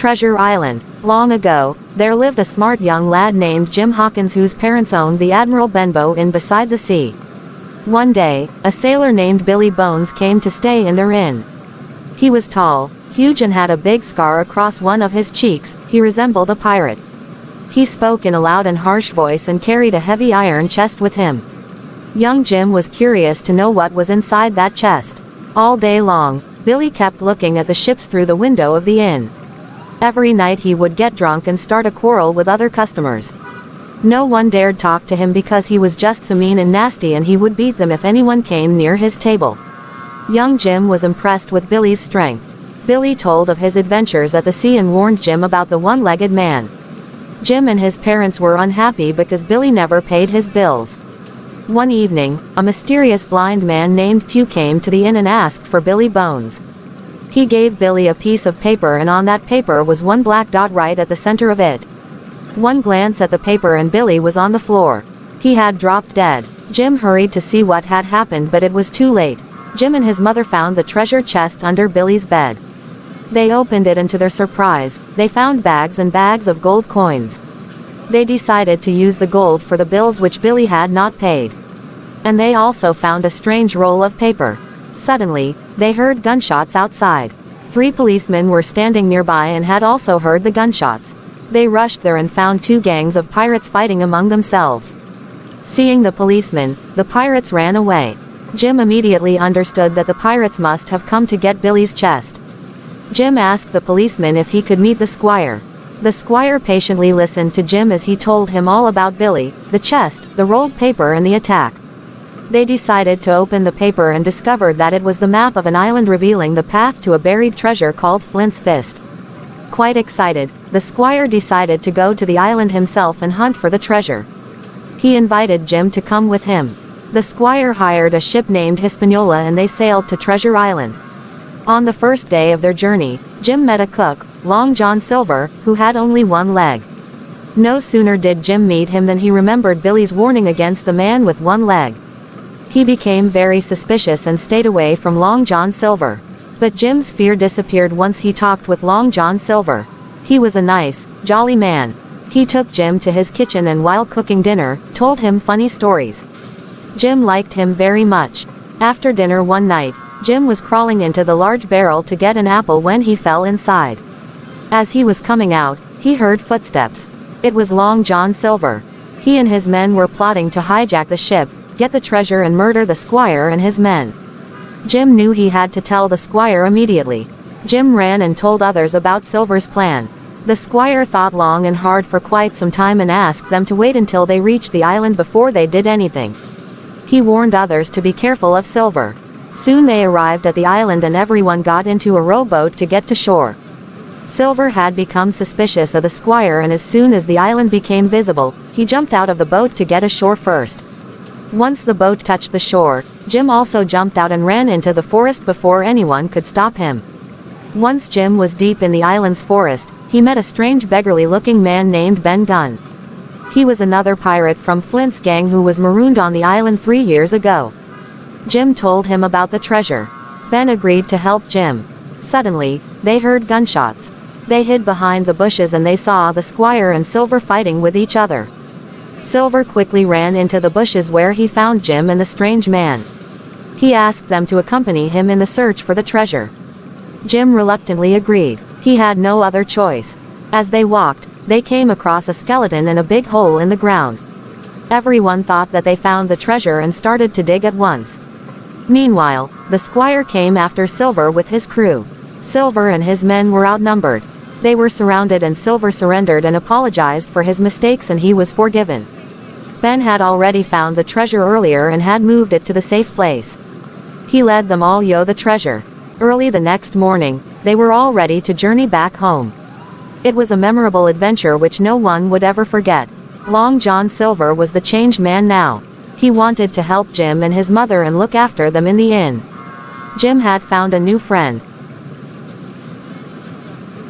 Treasure Island. Long ago, there lived a smart young lad named Jim Hawkins whose parents owned the Admiral Benbow Inn beside the sea. One day, a sailor named Billy Bones came to stay in their inn. He was tall, huge and had a big scar across one of his cheeks. He resembled a pirate. He spoke in a loud and harsh voice and carried a heavy iron chest with him. Young Jim was curious to know what was inside that chest. All day long, Billy kept looking at the ships through the window of the inn. Every night he would get drunk and start a quarrel with other customers. No one dared talk to him because he was just so mean and nasty, and he would beat them if anyone came near his table. Young Jim was impressed with Billy's strength. Billy told of his adventures at the sea and warned Jim about the one-legged man. Jim and his parents were unhappy because Billy never paid his bills. One evening, a mysterious blind man named Pphra came to the inn and asked for Billy Bones. He gave Billy a piece of paper, and on that paper was one black dot right at the center of it. One glance at the paper and Billy was on the floor. He had dropped dead. Jim hurried to see what had happened, but it was too late. Jim and his mother found the treasure chest under Billy's bed. They opened it, and to their surprise, they found bags and bags of gold coins. They decided to use the gold for the bills which Billy had not paid. And they also found a strange roll of paper. Suddenly, they heard gunshots outside. 3 policemen were standing nearby and had also heard the gunshots. They rushed there and found 2 gangs of pirates fighting among themselves. Seeing the policemen, the pirates ran away. Jim immediately understood that the pirates must have come to get Billy's chest. Jim asked the policeman if he could meet the squire. The squire patiently listened to Jim as he told him all about Billy, the chest, the rolled paper and the attack. They decided to open the paper and discovered that it was the map of an island revealing the path to a buried treasure called Flint's Fist. Quite excited, the squire decided to go to the island himself and hunt for the treasure. He invited Jim to come with him. The squire hired a ship named Hispaniola and they sailed to Treasure Island. On the first day of their journey, Jim met a cook, Long John Silver, who had only one leg. No sooner did Jim meet him than he remembered Billy's warning against the man with one leg. He became very suspicious and stayed away from Long John Silver. But Jim's fear disappeared once he talked with Long John Silver. He was a nice, jolly man. He took Jim to his kitchen and while cooking dinner, told him funny stories. Jim liked him very much. After dinner one night, Jim was crawling into the large barrel to get an apple when he fell inside. As he was coming out, he heard footsteps. It was Long John Silver. He and his men were plotting to hijack the ship, get the treasure and murder the squire and his men. Jim knew he had to tell the squire immediately. Jim ran and told others about Silver's plan. The squire thought long and hard for quite some time and asked them to wait until they reached the island before they did anything. He warned others to be careful of Silver. Soon they arrived at the island and everyone got into a rowboat to get to shore. Silver had become suspicious of the squire, and as soon as the island became visible, he jumped out of the boat to get ashore first. Once the boat touched the shore, Jim also jumped out and ran into the forest before anyone could stop him. Once Jim was deep in the island's forest, he met a strange beggarly-looking man named Ben Gunn. He was another pirate from Flint's gang who was marooned on the island 3 years ago. Jim told him about the treasure. Ben agreed to help Jim. Suddenly, they heard gunshots. They hid behind the bushes and they saw the squire and Silver fighting with each other. Silver quickly ran into the bushes where he found Jim and the strange man. He asked them to accompany him in the search for the treasure. Jim reluctantly agreed. He had no other choice. As they walked, they came across a skeleton in a big hole in the ground. Everyone thought that they found the treasure and started to dig at once. Meanwhile, the squire came after Silver with his crew. Silver and his men were outnumbered. They were surrounded and Silver surrendered and apologized for his mistakes and he was forgiven. Ben had already found the treasure earlier and had moved it to the safe place. He led them all the treasure. Early the next morning, they were all ready to journey back home. It was a memorable adventure which no one would ever forget. Long John Silver was the changed man now. He wanted to help Jim and his mother and look after them in the inn. Jim had found a new friend.